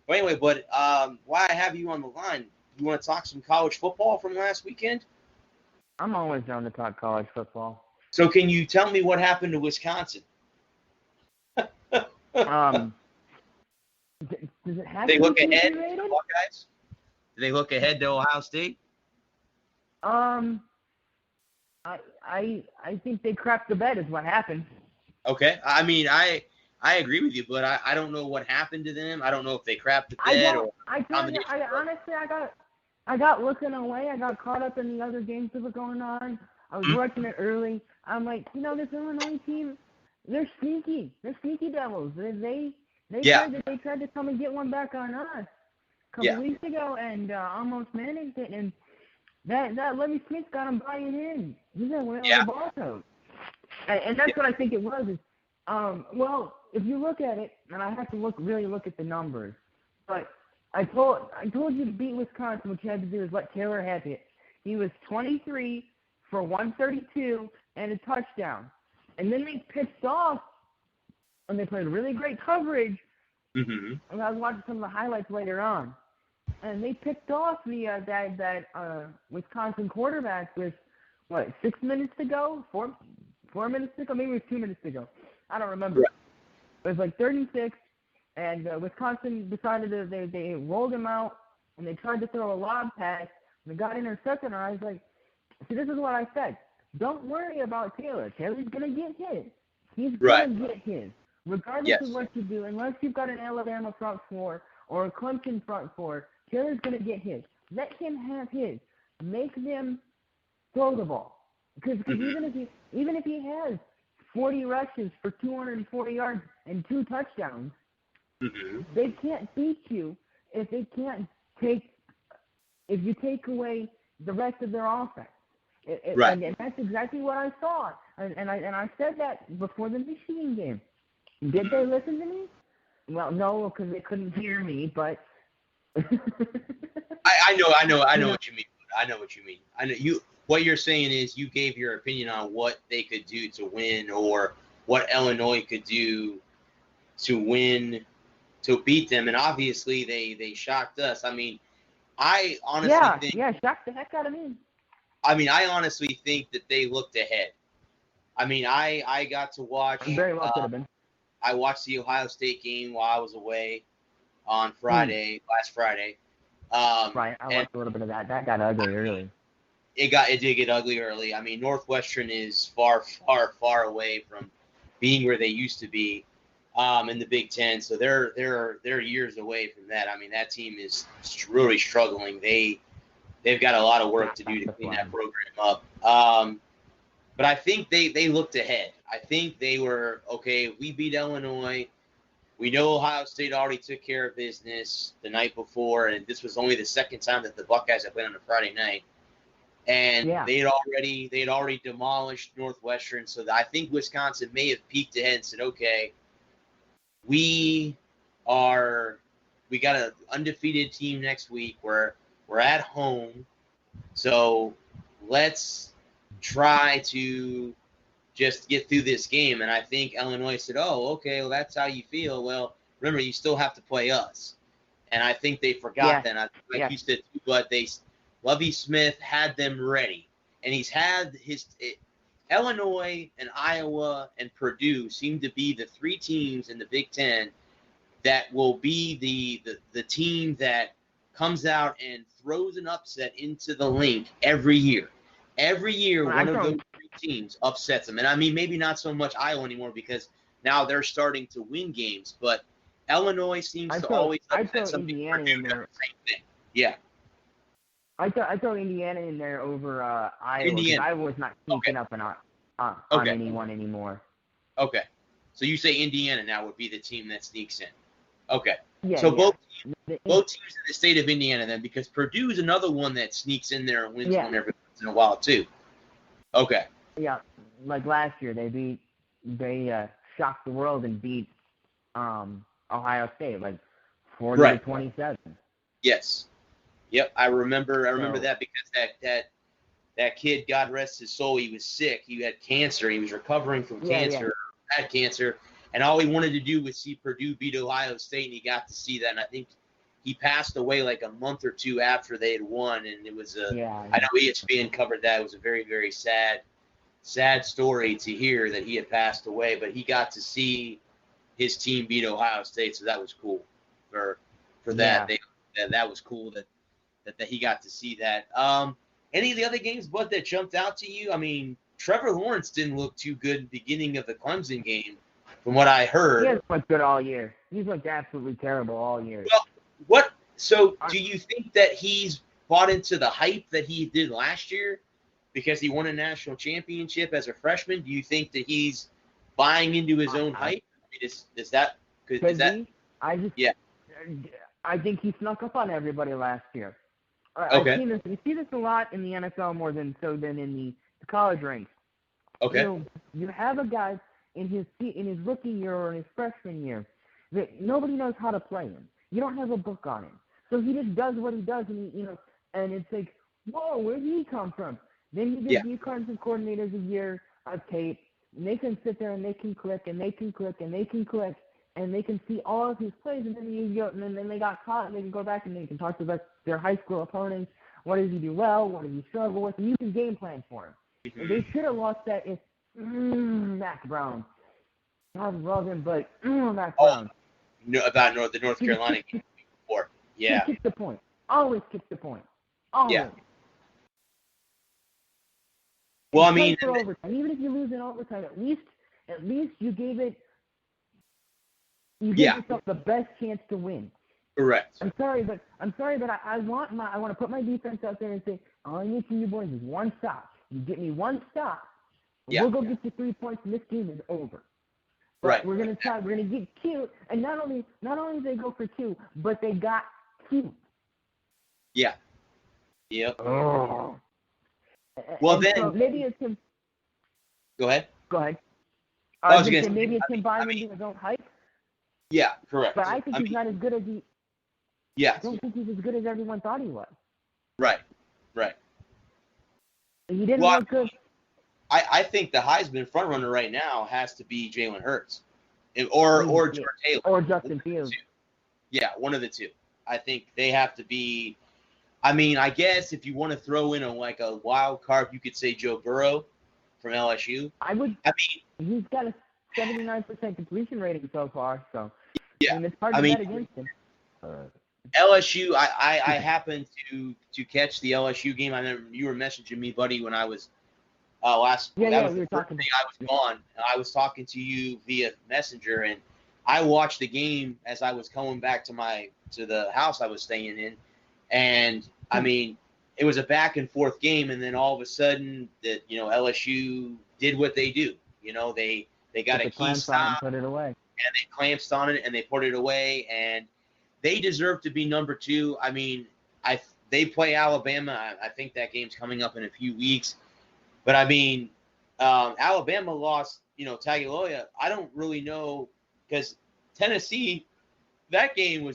But anyway, why I have you on the line? You want to talk some college football from last weekend? I'm always down to talk college football. So can you tell me what happened to Wisconsin? Does it have They to look be ahead to rated? the Buckeyes? Do they look ahead to Ohio State? I think they crapped the bed is what happened. Okay. I mean, I agree with you, but I don't know what happened to them. I don't know if they crapped the bed or honestly, I got looking away. I got caught up in the other games that were going on. I was watching it early. I'm like, this Illinois team, they're sneaky. They're sneaky devils. They tried to come and get one back on us a couple weeks ago and almost managed it. And that Lovie Smith got him buying in. He's gonna win the ball coach. And that's what I think it was. Is, well, if you look at it, and I have to really look at the numbers, but I told you to beat Wisconsin, what you had to do is let Taylor have it. He was 23 for 132 and a touchdown. And then they pitched off, and they played really great coverage. Mm-hmm. And I was watching some of the highlights later on. And they picked off that Wisconsin quarterback with, 6 minutes to go? 4 minutes to go? Maybe it was 2 minutes to go. I don't remember. Right. It was like 36, and Wisconsin decided they rolled him out, and they tried to throw a lob pass, and it got intercepted, and I was like, see, this is what I said. Don't worry about Taylor. Taylor's going to get his. He's going to get his. Regardless of what you do, unless you've got an Alabama front four or a Clemson front four, Taylor's going to get his. Let him have his. Make them throw the ball. Because even if he has 40 rushes for 240 yards and 2 touchdowns, they can't beat you if you take away the rest of their offense. And that's exactly what I saw. And I said that before the Michigan game. Did they listen to me? Well, no, because they couldn't hear me. But I know what you mean. I know what you mean. I know you. What you're saying is you gave your opinion on what they could do to win, or what Illinois could do to win, to beat them, and obviously they shocked us. I mean, I honestly think shocked the heck out of me. I mean, I honestly think that they looked ahead. I mean, I got to watch. Very well could have been. I watched the Ohio State game while I was away on Friday, last Friday. Right, I watched a little bit of that. That got ugly early. It did get ugly early. I mean, Northwestern is far, far, far away from being where they used to be in the Big Ten. So they're years away from that. I mean, that team is really struggling. They've got a lot of work to do to clean that program up. But I think they looked ahead. I think they were, okay, we beat Illinois. We know Ohio State already took care of business the night before, and this was only the second time that the Buckeyes had played on a Friday night. And they'd already demolished Northwestern. So I think Wisconsin may have peeked ahead and said, okay, we got an undefeated team next week. We're at home. So let's try to just get through this game. And I think Illinois said, oh, okay, well, that's how you feel. Well, remember, you still have to play us. And I think they forgot that. Like you said, but Lovie Smith had them ready. And he's had Illinois and Iowa and Purdue seem to be the 3 teams in the Big Ten that will be the team that comes out and throws an upset into the link every year. Every year, one of those 3 teams upsets them. And I mean, maybe not so much Iowa anymore because now they're starting to win games. But Illinois seems to always upset something. Indiana in there. Same thing. Yeah. I throw Indiana in there over Iowa. Indiana. Iowa's not sneaking up on anyone anymore. Okay. So you say Indiana now would be the team that sneaks in. Okay. Yeah, so both teams in the state of Indiana then, because Purdue is another one that sneaks in there and wins one every once in a while too. Okay. Yeah, like last year they shocked the world and beat Ohio State like 40-27. Yes. Yep, I remember that because that kid, God rest his soul, he was sick. He had cancer. He was recovering from cancer. Had cancer, and all he wanted to do was see Purdue beat Ohio State, and he got to see that. And I think he passed away like a month or two after they had won, and it was I know ESPN covered that. It was a very, very sad story to hear that he had passed away, but he got to see his team beat Ohio State, so that was cool for that. That was cool that he got to see that. Any of the other games, Bud, that jumped out to you? I mean, Trevor Lawrence didn't look too good at the beginning of the Clemson game, from what I heard. He hasn't looked good all year. He's looked absolutely terrible all year. Well, do you think that he's bought into the hype that he did last year because he won a national championship as a freshman? Do you think that he's buying into his own hype? I mean, I think he snuck up on everybody last year. Okay. You see this a lot in the NFL more than in the college ranks. Okay. You have a guy in his rookie year or in his freshman year that nobody knows how to play him. You don't have a book on him, so he just does what he does, and and it's like, whoa, where did he come from? Then you get defensive coordinators a year of tape, and they can sit there and they can click and they can click and they can click and they can see all of his plays, and then they got caught, and they can go back and they can talk to their high school opponents. What does he do well? What does he struggle with? And you can game plan for him. Mm-hmm. They should have lost that if Mac Brown. I love him, but Mac Brown. No, about the North Carolina game before. Yeah. He kicks the point. Always kicks the point. Always. Yeah. Well, I mean, for overtime. Even if you lose in overtime, at least you gave it. You give yourself the best chance to win. Correct. I'm sorry, but I want to put my defense out there and say, all I need from you boys is one stop. You get me one stop, we'll go get you 3 points, and this game is over. But right. We're gonna get cute, and not only did they go for 2, but they got cute. Yeah. Yep. Oh. Well, and then so maybe it's him. Go ahead. I was gonna say maybe it's him buying into his own hype. Yeah, correct. But I think he's not as good as he. Yes. I don't think he's as good as everyone thought he was. Right. He didn't look good. I think the Heisman frontrunner right now has to be Jalen Hurts, or George Taylor, or Justin Fields. Yeah, one of the two. I think they have to be. I mean, I guess if you want to throw in a wild card, you could say Joe Burrow from LSU. He's got a 79% completion rating so far, so yeah. It's hard to bet against him. LSU, I happened to catch the LSU game. I remember you were messaging me, buddy, when I was we were talking. I was gone. I was talking to you via Messenger, and I watched the game as I was coming back to the house I was staying in, and I mean, it was a back and forth game, and then all of a sudden, LSU did what they do. They got a key stop, and put it away, and they clamped on it, and they put it away, and they deserve to be number 2. I mean, they play Alabama. I think that game's coming up in a few weeks. But, I mean, Alabama lost, Tagovailoa. I don't really know because Tennessee, that game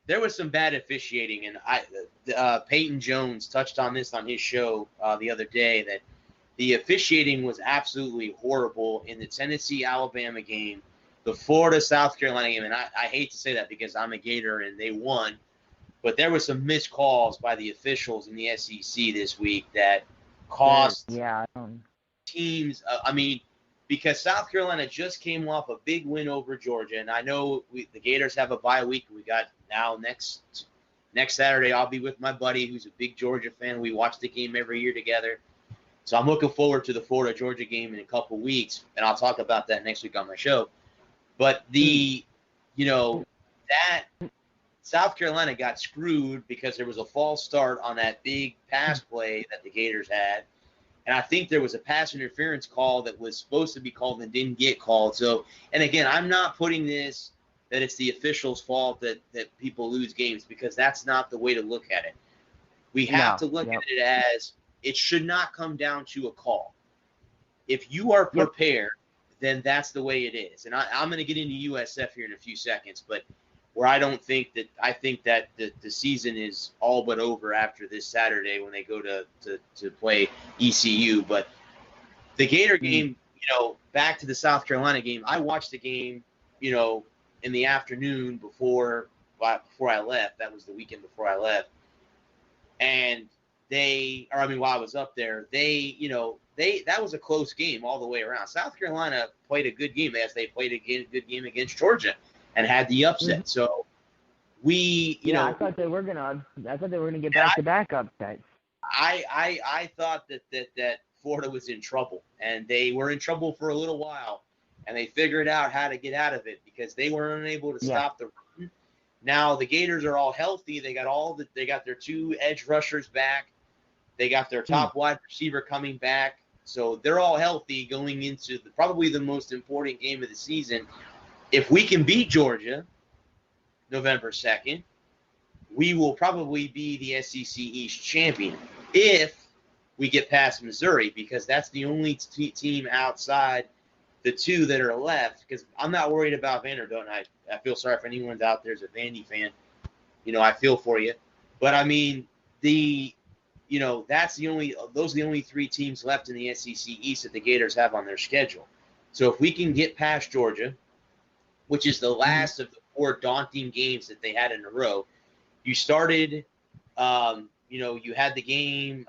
there was some bad officiating. And Peyton Jones touched on this on his show the other day that the officiating was absolutely horrible in the Tennessee-Alabama game, the Florida-South Carolina game. And I hate to say that because I'm a Gator and they won. But there were some missed calls by the officials in the SEC this week that cost teams. Because South Carolina just came off a big win over Georgia, and I know the Gators have a bye week. We got now next Saturday. I'll be with my buddy who's a big Georgia fan. We watch the game every year together, so I'm looking forward to the Florida Georgia game in a couple weeks, and I'll talk about that next week on my show. But that South Carolina got screwed because there was a false start on that big pass play that the Gators had. And I think there was a pass interference call that was supposed to be called and didn't get called. So, and again, I'm not putting this that it's the officials' fault that people lose games because that's not the way to look at it. We have to look at it as it should not come down to a call. If you are prepared, then that's the way it is. And I'm going to get into USF here in a few seconds, but where I think that the season is all but over after this Saturday when they go to play ECU. But the Gator game, back to the South Carolina game, I watched the game in the afternoon before I left. That was the weekend before I left. And while I was up there, that was a close game all the way around. South Carolina played a good game. They played a good game against Georgia and had the upset. Mm-hmm. So I thought they were gonna get back-to-back upsets. I thought that Florida was in trouble, and they were in trouble for a little while, and they figured out how to get out of it because they were unable to stop the run. Now the Gators are all healthy. They got their 2 edge rushers back. They got their top wide receiver coming back. So they're all healthy going into probably the most important game of the season. If we can beat Georgia November 2nd, we will probably be the SEC East champion if we get past Missouri, because that's the only team outside the 2 that are left. Because I'm not worried about Vanderbilt. And I feel sorry if anyone's out there is a Vandy fan. I feel for you. But, I mean, those are the only 3 teams left in the SEC East that the Gators have on their schedule. So if we can get past Georgia, which is the last of the 4 daunting games that they had in a row, you started, you had the game.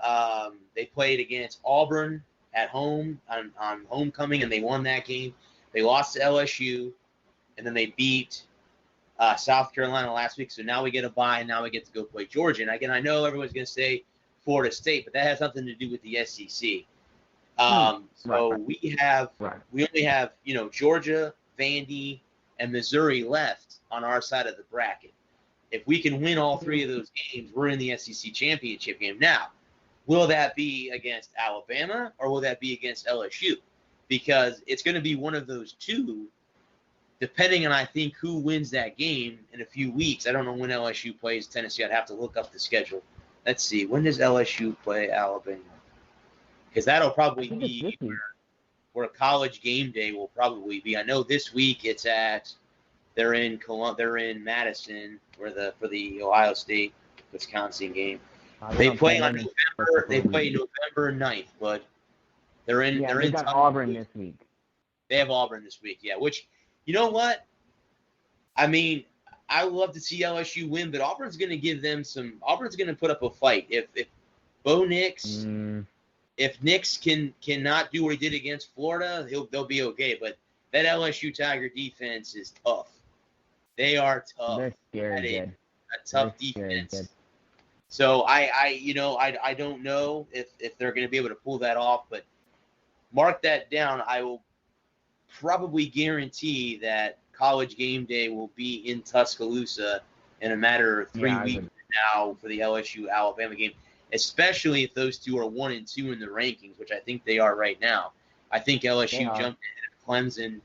They played against Auburn at home on homecoming, and they won that game. They lost to LSU, and then they beat South Carolina last week. So now we get a bye, and now we get to go play Georgia. And again, I know everyone's going to say Florida State, but that has nothing to do with the SEC. We only have Georgia, Vandy, and Missouri left on our side of the bracket. If we can win all 3 of those games, we're in the SEC championship game. Now, will that be against Alabama or will that be against LSU? Because it's going to be one of those 2, depending on, I think, who wins that game in a few weeks. I don't know when LSU plays Tennessee. I'd have to look up the schedule. Let's see. When does LSU play Alabama? Because that'll probably be where College Game Day will probably be. I know this week they're in Madison for the Ohio State Wisconsin game. They play November 9th, but they're in. Yeah, they got Auburn this week. They have Auburn this week, yeah. Which, you know what? I mean, I would love to see LSU win, but Auburn's going to give them some. Auburn's going to put up a fight. If Bo Nix, if Nix cannot do what he did against Florida, they'll be okay. But that LSU Tiger defense is tough. They are tough. They're scary good. A tough defense. So I don't know if they're going to be able to pull that off, but mark that down. I will probably guarantee that College Game Day will be in Tuscaloosa in a matter of 3 weeks now for the LSU Alabama game, especially if those 2 are 1 and 2 in the rankings, which I think they are right now. I think LSU jumped ahead of Clemson.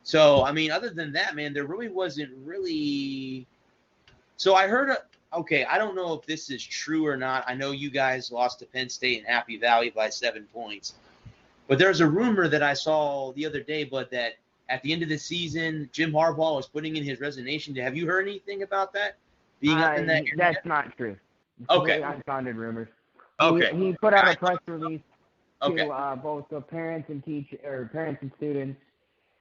So, I mean, other than that, man, there really wasn't really – so I heard I don't know if this is true or not. I know you guys lost to Penn State in Happy Valley by 7 points. But there's a rumor that I saw the other day, but that at the end of the season, Jim Harbaugh was putting in his resignation. Have you heard anything about that? Being up in that area? That's not true. Okay. Unfounded rumors. Okay. He put out a press release to both the parents and students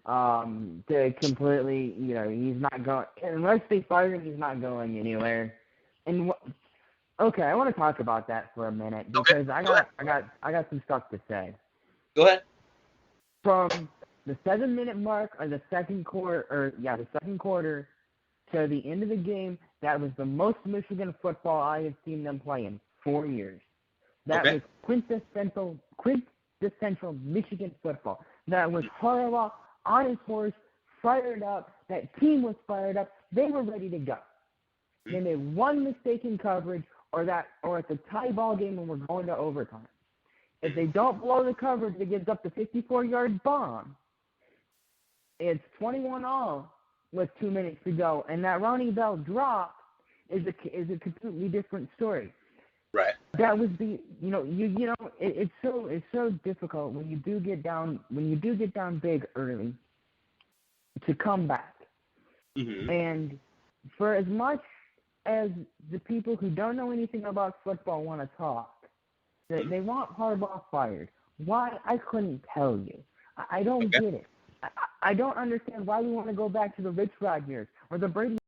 to completely, he's not going unless they fire him. He's not going anywhere. And I want to talk about that for a minute because I got some stuff to say. Go ahead. From the 7-minute mark of the second quarter, to the end of the game, that was the most Michigan football I have seen them play in 4 years. That was quintessential Michigan football. That was Harbaugh on his horse, fired up. That team was fired up. They were ready to go. They made one mistake in coverage, or at the tie ball game when we're going to overtime. If they don't blow the coverage, it gives up the 54-yard bomb. It's 21-all with 2 minutes to go, and that Ronnie Bell drop is a completely different story. Right. That was it's so difficult when you do get down big early to come back. Mm-hmm. And for as much as the people who don't know anything about football want to talk, they want Harbaugh fired. Why? I couldn't tell you. I don't get it. I don't understand why we want to go back to the Rich Rod years or the Brady